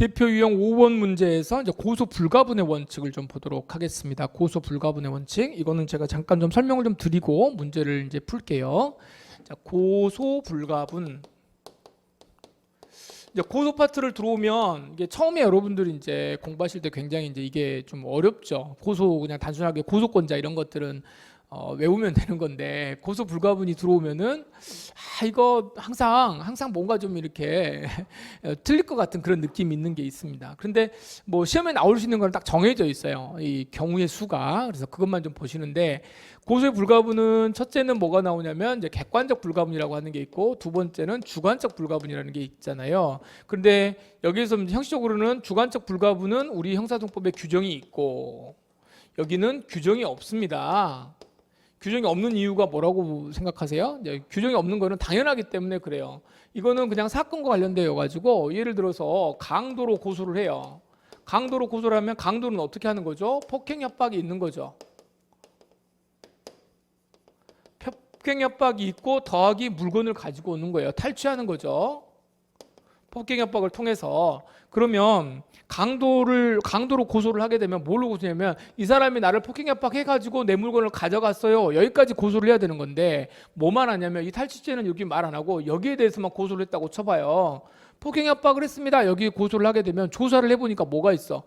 대표 유형 5번 문제에서 이제 고소 불가분의 원칙을 좀 보도록 하겠습니다. 고소 불가분의 원칙. 이거는 제가 잠깐 좀 설명을 좀 드리고 문제를 이제 풀게요. 자, 고소 불가분. 이제 고소 파트를 들어오면 이게 처음에 여러분들이 이제 공부하실 때 굉장히 이제 이게 좀 어렵죠. 고소 그냥 단순하게 고소권자 이런 것들은 외우면 되는 건데 고소 불가분이 들어오면은 이거 항상 뭔가 좀 이렇게 틀릴 것 같은 그런 느낌이 있는 게 있습니다. 그런데 뭐 시험에 나올 수 있는 건 딱 정해져 있어요. 이 경우의 수가. 그래서 그것만 좀 보시는데 고소의 불가분은 첫째는 뭐가 나오냐면 이제 객관적 불가분이라고 하는 게 있고 두 번째는 주관적 불가분이라는 게 있잖아요. 그런데 여기에서 형식적으로는 주관적 불가분은 우리 형사소송법에 규정이 있고 여기는 규정이 없습니다. 규정이 없는 이유가 뭐라고 생각하세요? 규정이 없는 거는 당연하기 때문에 그래요. 이거는 그냥 사건과 관련되어 가지고 예를 들어서 강도로 고소를 해요. 강도로 고소를 하면 강도는 어떻게 하는 거죠? 폭행 협박이 있는 거죠. 폭행 협박이 있고 더하기 물건을 가지고 오는 거예요. 탈취하는 거죠. 폭행 협박을 통해서. 그러면 강도로 고소를 하게 되면 뭘로 고소냐면 이 사람이 나를 폭행 협박해가지고 내 물건을 가져갔어요. 여기까지 고소를 해야 되는 건데 뭐만 하냐면 이 탈취죄는 여기 말 안 하고 여기에 대해서만 고소를 했다고 쳐봐요. 폭행 협박을 했습니다. 여기 고소를 하게 되면 조사를 해보니까 뭐가 있어?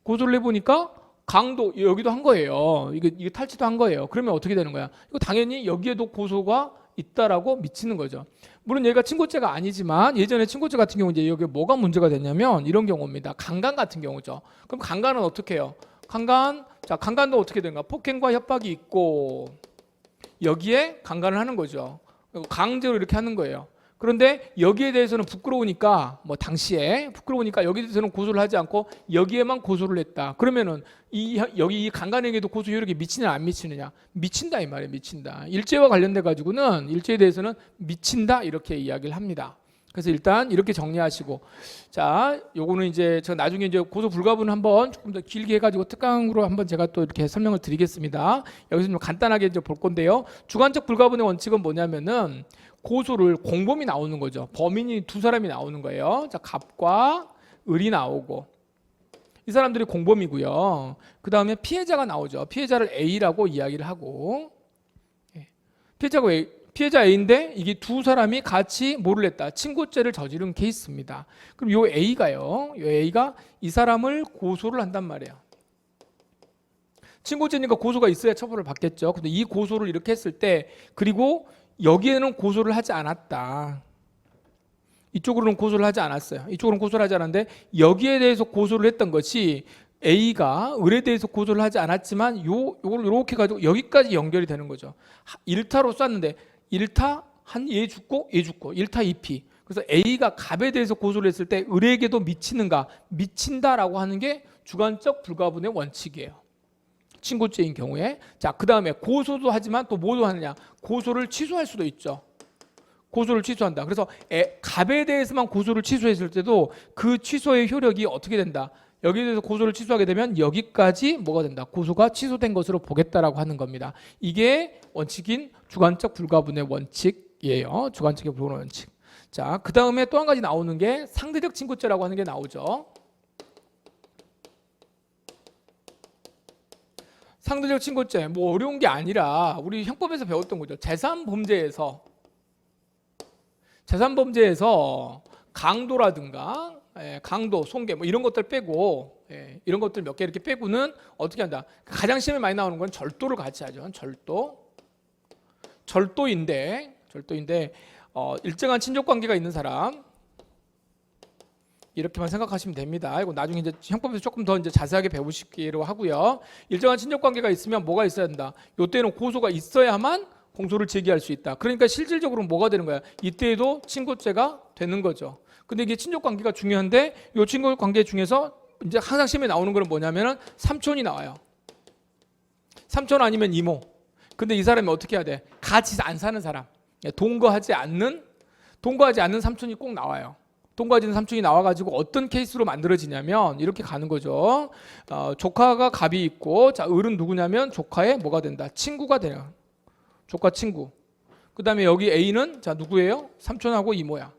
고소를 해보니까 강도 여기도 한 거예요. 이게 탈취도 한 거예요. 그러면 어떻게 되는 거야? 이거 당연히 여기에도 고소가 있다라고 미치는 거죠. 물론 얘가 친고죄가 아니지만 예전에 친고죄 같은 경우 이제 여기 뭐가 문제가 됐냐면 이런 경우입니다. 강간 같은 경우죠. 그럼 강간은 어떻게 해요? 강간도 어떻게 되는가? 폭행과 협박이 있고 여기에 강간을 하는 거죠. 강제로 이렇게 하는 거예요. 그런데 여기에 대해서는 부끄러우니까 당시에 부끄러우니까 여기에 대해서는 고소를 하지 않고 여기에만 고소를 했다. 그러면은 여기 이 강간행위도 고소 효력이 미치느냐 안 미치느냐? 미친다 이 말이에요. 미친다. 일죄와 관련돼 가지고는 일죄에 대해서는 미친다 이렇게 이야기를 합니다. 그래서 일단 이렇게 정리하시고 자, 요거는 이제 제가 나중에 이제 고소 불가분 한번 조금 더 길게 해가지고 특강으로 한번 제가 또 이렇게 설명을 드리겠습니다. 여기서 좀 간단하게 이제 볼 건데요. 주관적 불가분의 원칙은 뭐냐면은 고소를 공범이 나오는 거죠. 범인이 두 사람이 나오는 거예요. 자, 갑과 을이 나오고 이 사람들이 공범이고요. 그 다음에 피해자가 나오죠. 피해자를 A라고 이야기를 하고 피해자 A인데 이게 두 사람이 같이 뭐를 했다? 친고죄를 저지른 케이스입니다. 그럼 요 A가 이 사람을 고소를 한단 말이에요. 친고죄니까 고소가 있어야 처벌을 받겠죠. 근데 이 고소를 이렇게 했을 때 그리고 여기에는 고소를 하지 않았다. 이쪽으로는 고소를 하지 않았어요. 이쪽으로는 고소를 하지 않았는데 여기에 대해서 고소를 했던 것이 A가 을에 대해서 고소를 하지 않았지만 요걸 이렇게 가지고 여기까지 연결이 되는 거죠. 1타로 쐈는데 1타 얘 죽고 1타 2피. 그래서 A가 갑에 대해서 고소를 했을 때 을에게도 미치는가? 미친다라고 하는 게 주관적 불가분의 원칙이에요. 친고죄인 경우에. 자, 그 다음에 고소도 하지만 또 뭐도 하느냐? 고소를 취소할 수도 있죠. 고소를 취소한다. 그래서 갑에 대해서만 고소를 취소했을 때도 그 취소의 효력이 어떻게 된다? 여기에 대해서 고소를 취소하게 되면 여기까지 뭐가 된다? 고소가 취소된 것으로 보겠다라고 하는 겁니다. 이게 원칙인 주관적 불가분의 원칙이에요. 주관적 불가분의 원칙. 자, 그 다음에 또 한 가지 나오는 게 상대적 친고죄라고 하는 게 나오죠. 상대적 친고죄 뭐 어려운 게 아니라 우리 형법에서 배웠던 거죠. 재산범죄에서 강도라든가 강도, 손괴 뭐 이런 것들 빼고 이런 것들 몇 개 이렇게 빼고는 어떻게 한다? 가장 시험에 많이 나오는 건 절도를 같이 하죠. 절도인데 일정한 친족 관계가 있는 사람 이렇게만 생각하시면 됩니다. 이거 나중에 이제 형법에서 조금 더 이제 자세하게 배우시기로 하고요. 일정한 친족 관계가 있으면 뭐가 있어야 된다? 이때는 고소가 있어야만 공소를 제기할 수 있다. 그러니까 실질적으로 뭐가 되는 거야? 이때에도 친고죄가 되는 거죠. 근데 이게 친족 관계가 중요한데 이 친족 관계 중에서 이제 항상 시험에 나오는 거는 뭐냐면은 삼촌이 나와요. 삼촌 아니면 이모. 근데 이 사람이 어떻게 해야 돼? 같이 안 사는 사람. 동거하지 않는 삼촌이 꼭 나와요. 동거하지 않는 삼촌이 나와가지고 어떤 케이스로 만들어지냐면 이렇게 가는 거죠. 조카가 갑이 있고, 자, 을은 누구냐면 조카의 뭐가 된다? 친구가 돼요. 조카 친구. 그 다음에 여기 A는 자 누구예요? 삼촌하고 이모야.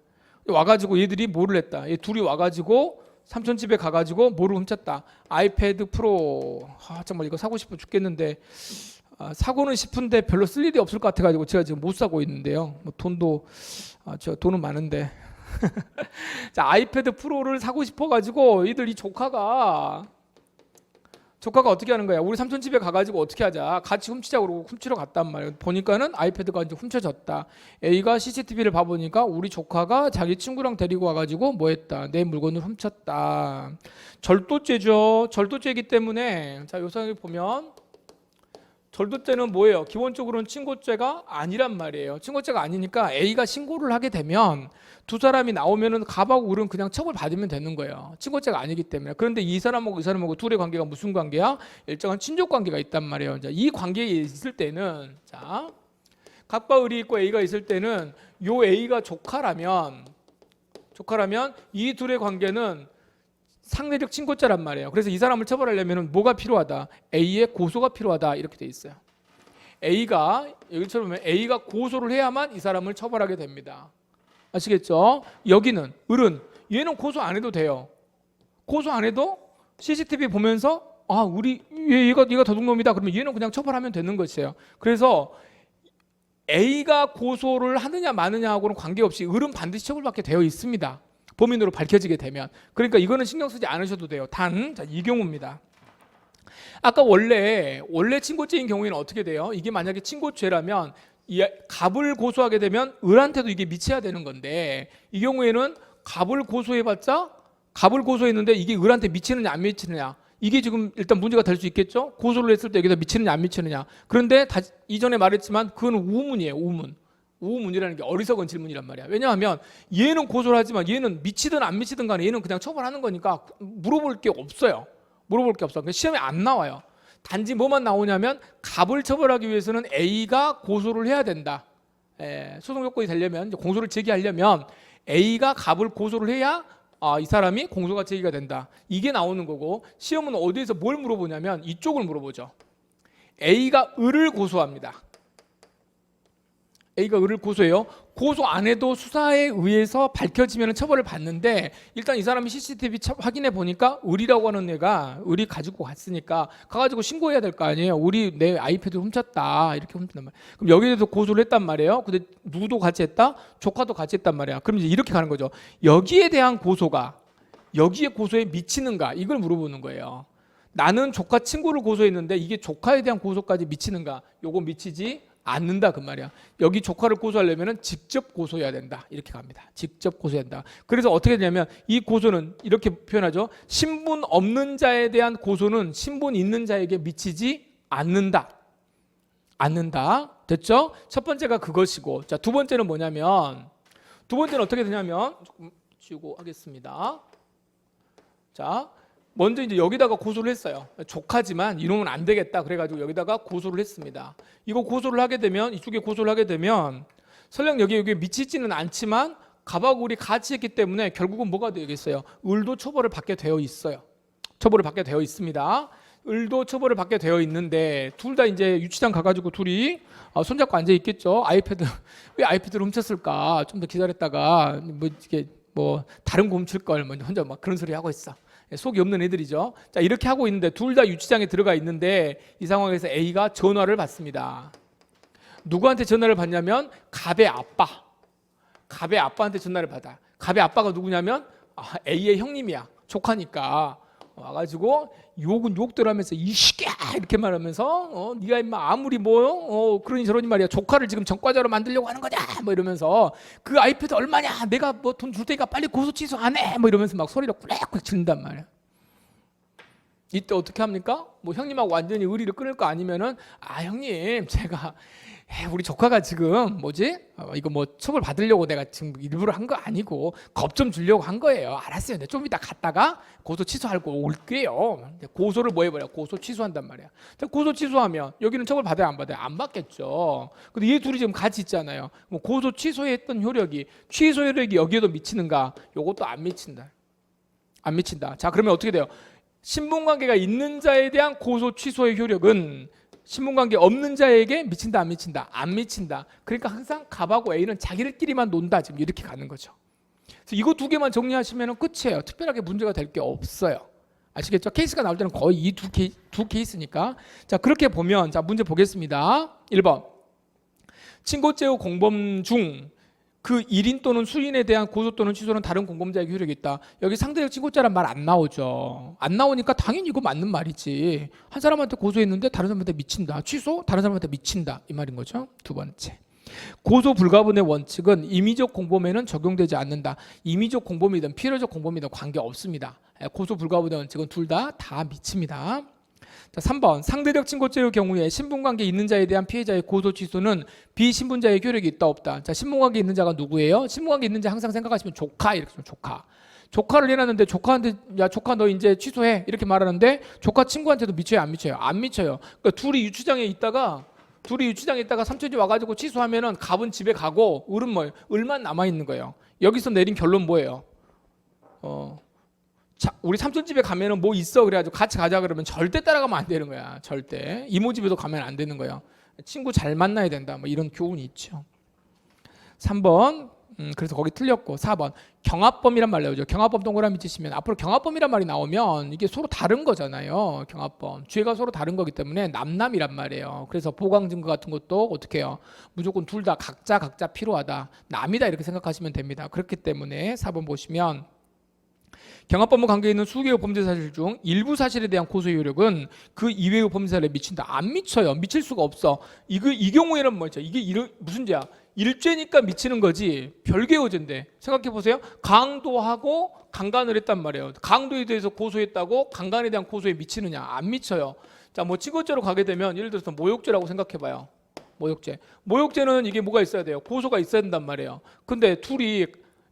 와가지고 얘들이 뭐를 했다? 얘 둘이 와가지고 삼촌 집에 가가지고 뭐를 훔쳤다. 아이패드 프로. 정말 이거 사고 싶어 죽겠는데 사고는 싶은데 별로 쓸 일이 없을 것 같아가지고 제가 지금 못 사고 있는데요. 뭐 돈도 저 돈은 많은데 자, 아이패드 프로를 사고 싶어가지고 이 조카가 어떻게 하는 거야? 우리 삼촌 집에 가가지고 어떻게 하자? 같이 훔치자고 그러고 훔치러 갔단 말이에요. 보니까는 아이패드가 이제 훔쳐졌다. A가 CCTV를 봐보니까 우리 조카가 자기 친구랑 데리고 와가지고 뭐 했다? 내 물건을 훔쳤다. 절도죄죠. 절도죄이기 때문에 자, 요상에 보면 절도죄는 뭐예요? 기본적으로는 친고죄가 아니란 말이에요. 친고죄가 아니니까 A가 신고를 하게 되면 두 사람이 나오면은 갑하고 을은 그냥 처벌받으면 되는 거예요. 친고죄가 아니기 때문에. 그런데 이 사람하고 둘의 관계가 무슨 관계야? 일정한 친족 관계가 있단 말이에요. 이 관계에 있을 때는 자, 갑과 을이 있고 A가 있을 때는 요 A가 조카라면 이 둘의 관계는 상대적 친고죄란 말이에요. 그래서 이 사람을 처벌하려면 뭐가 필요하다? A의 고소가 필요하다. 이렇게 돼 있어요. 여기처럼 A가 고소를 해야만 이 사람을 처벌하게 됩니다. 아시겠죠? 여기는 을은 얘는 고소 안 해도 돼요. 고소 안 해도 CCTV 보면서 얘가 도둑놈이다. 그러면 얘는 그냥 처벌하면 되는 것이에요. 그래서 A가 고소를 하느냐 마느냐하고는 관계없이 을은 반드시 처벌받게 되어 있습니다. 범인으로 밝혀지게 되면. 그러니까 이거는 신경 쓰지 않으셔도 돼요. 이 경우입니다. 아까 원래 친고죄인 경우에는 어떻게 돼요? 이게 만약에 친고죄라면 이 갑을 고소하게 되면 을한테도 이게 미쳐야 되는 건데 이 경우에는 갑을 고소했는데 이게 을한테 미치느냐 안 미치느냐 이게 지금 일단 문제가 될 수 있겠죠? 고소를 했을 때 여기다 미치느냐 안 미치느냐. 그런데 이전에 말했지만 그건 우문이에요. 우문이라는 게 어리석은 질문이란 말이야. 왜냐하면 얘는 고소를 하지만 얘는 미치든 안 미치든 간에 얘는 그냥 처벌하는 거니까 물어볼 게 없어요. 그러니까 시험에 안 나와요. 단지 뭐만 나오냐면 갑을 처벌하기 위해서는 A가 고소를 해야 된다. 소송 요건이 되려면 공소를 제기하려면 A가 갑을 고소를 해야 이 사람이 공소가 제기가 된다. 이게 나오는 거고 시험은 어디에서 뭘 물어보냐면 이쪽을 물어보죠. A가 을을 고소합니다. A가 을을 고소해요. 고소 안 해도 수사에 의해서 밝혀지면 처벌을 받는데 일단 이 사람이 CCTV 확인해 보니까 을이라고 하는 애가 을이 가지고 갔으니까 가가지고 신고해야 될 거 아니에요. 을이 내 아이패드 훔쳤다 이렇게 훔친단 말이에요. 그럼 여기에도 고소를 했단 말이에요. 근데 누구도 같이 했다? 조카도 같이 했단 말이야. 그럼 이제 이렇게 가는 거죠. 여기에 대한 고소가 여기에 고소에 미치는가 이걸 물어보는 거예요. 나는 조카 친구를 고소했는데 이게 조카에 대한 고소까지 미치는가? 요거 미치지 않는다 그 말이야. 여기 조카를 고소하려면 직접 고소해야 된다. 이렇게 갑니다. 직접 고소해야 된다. 그래서 어떻게 되냐면 이 고소는 이렇게 표현하죠. 신분 없는 자에 대한 고소는 신분 있는 자에게 미치지 않는다. 됐죠? 첫 번째가 그것이고 자, 두 번째는 뭐냐면 어떻게 되냐면 조금 지우고 하겠습니다. 자, 먼저 이제 여기다가 고소를 했어요. 조카지만 이놈은 안 되겠다. 그래가지고 여기다가 고소를 했습니다. 이거 고소를 하게 되면 이쪽에 고소를 하게 되면 설령 여기에 미치지는 않지만 갑하고 을이 같이 했기 때문에 결국은 뭐가 되겠어요? 을도 처벌을 받게 되어 있어요. 처벌을 받게 되어 있습니다. 을도 처벌을 받게 되어 있는데 둘 다 이제 유치장 가가지고 둘이 손잡고 앉아 있겠죠. 왜 아이패드를 훔쳤을까? 좀 더 기다렸다가 다른 거 훔칠 걸 혼자 막 그런 소리 하고 있어. 속이 없는 애들이죠. 자, 이렇게 하고 있는데 둘 다 유치장에 들어가 있는데 이 상황에서 A가 전화를 받습니다. 누구한테 전화를 받냐면 갑의 아빠한테 전화를 받아. 갑의 아빠가 누구냐면 A의 형님이야. 조카니까 와가지고 욕들 하면서 이 시끼야 이렇게 말하면서 네가 임마 아무리 그러니 저러니 말이야 조카를 지금 전과자로 만들려고 하는 거냐 이러면서 그 아이패드 얼마냐 내가 돈 줄 테니까 빨리 고소 취소 안 해 이러면서 막 소리를 꾸락꾸락 지른단 말이야. 이때 어떻게 합니까? 형님하고 완전히 의리를 끊을 거 아니면은 형님 제가 우리 조카가 지금 이거 처벌 받으려고 내가 지금 일부러 한 거 아니고 겁 좀 주려고 한 거예요. 알았어요. 근데 좀 이따 갔다가 고소 취소하고 올게요. 고소를 해버려. 고소 취소한단 말이야. 고소 취소하면 여기는 처벌 받아야 안 받아요? 안 받겠죠. 근데 얘 둘이 지금 같이 있잖아요. 고소 취소했던 취소 효력이 여기에도 미치는가? 요것도 안 미친다. 자, 그러면 어떻게 돼요? 신분관계가 있는 자에 대한 고소 취소의 효력은 신분관계 없는 자에게 미친다 안 미친다? 안 미친다. 그러니까 항상 갑하고 A는 자기들끼리만 논다. 지금 이렇게 가는 거죠. 그래서 이거 두 개만 정리하시면 끝이에요. 특별하게 문제가 될 게 없어요. 아시겠죠? 케이스가 나올 때는 거의 이 두 케이스니까. 자, 그렇게 보면 자, 문제 보겠습니다. 1번. 친고죄의 공범 중 그 1인 또는 수인에 대한 고소 또는 취소는 다른 공범자에게 효력이 있다. 여기 상대적 친고죄란 말 안 나오죠. 안 나오니까 당연히 이거 맞는 말이지. 한 사람한테 고소했는데 다른 사람한테 미친다. 취소? 다른 사람한테 미친다. 이 말인 거죠. 두 번째. 고소 불가분의 원칙은 임의적 공범에는 적용되지 않는다. 임의적 공범이든 필요적 공범이든 관계없습니다. 고소 불가분의 원칙은 둘 다 미칩니다. 자, 3번. 상대적 친고죄의 경우에 신분관계 있는 자에 대한 피해자의 고소 취소는 비신분자의 효력이 있다 없다. 자, 신분관계 있는 자가 누구예요? 신분관계 있는 자 항상 생각하시면 조카 이렇게 쓰면 조카를 해놨는데 조카한테 야 조카 너 이제 취소해 이렇게 말하는데 조카 친구한테도 미쳐요 안 미쳐요? 안 미쳐요. 그러니까 둘이 유치장에 있다가 삼촌이 와가지고 취소하면은 갑은 집에 가고 을은 뭐예요? 을만 남아 있는 거예요. 여기서 내린 결론 뭐예요? 자, 우리 삼촌 집에 가면은 뭐 있어 그래가지고 같이 가자 그러면 절대 따라가면 안 되는 거야. 절대. 이모 집에도 가면 안 되는 거예요. 친구 잘 만나야 된다. 뭐 이런 교훈이 있죠. 3번. 그래서 거기 틀렸고 4번. 경합범이란 말 나오죠. 경합범 동그라미 치시면 앞으로 경합범이란 말이 나오면 이게 서로 다른 거잖아요. 경합범. 죄가 서로 다른 거기 때문에 남남이란 말이에요. 그래서 보강 증거 같은 것도 어떻게 해요? 무조건 둘 다 각자 필요하다. 남이다 이렇게 생각하시면 됩니다. 그렇기 때문에 4번 보시면 경합범과 관계 있는 수개의 범죄 사실 중 일부 사실에 대한 고소의 효력은 그 이외의 범죄 사실에 미친다. 안 미쳐요. 미칠 수가 없어. 이 경우에는 뭐죠? 이게 무슨 죄야? 일죄니까 미치는 거지. 별개의 죄인데 생각해 보세요. 강도하고 강간을 했단 말이에요. 강도에 대해서 고소했다고 강간에 대한 고소에 미치느냐? 안 미쳐요. 자, 뭐 친고죄로 가게 되면 예를 들어서 모욕죄라고 생각해 봐요. 모욕죄는 이게 뭐가 있어야 돼요? 고소가 있어야 된단 말이에요. 근데 둘이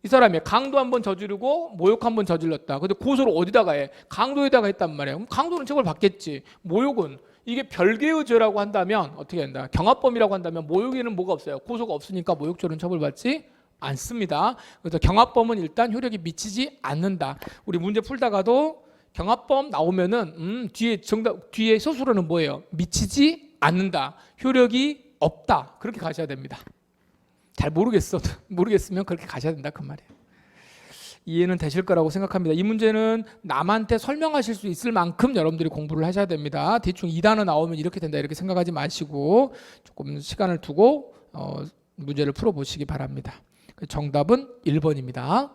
이 사람이 강도 한번 저지르고 모욕 한번 저질렀다. 근데 고소를 어디다가 해? 강도에다가 했단 말이에요. 그럼 강도는 처벌 받겠지. 모욕은 이게 별개의 죄라고 한다면 어떻게 된다? 경합범이라고 한다면 모욕에는 뭐가 없어요? 고소가 없으니까 모욕죄는 처벌받지 않습니다. 그래서 경합범은 일단 효력이 미치지 않는다. 우리 문제 풀다가도 경합범 나오면은 뒤에 서술어는 뭐예요? 미치지 않는다. 효력이 없다. 그렇게 가셔야 됩니다. 잘 모르겠으면 그렇게 가셔야 된다 그 말이에요. 이해는 되실 거라고 생각합니다. 이 문제는 남한테 설명하실 수 있을 만큼 여러분들이 공부를 하셔야 됩니다. 대충 2단어 나오면 이렇게 된다 이렇게 생각하지 마시고 조금 시간을 두고 문제를 풀어보시기 바랍니다. 정답은 1번입니다.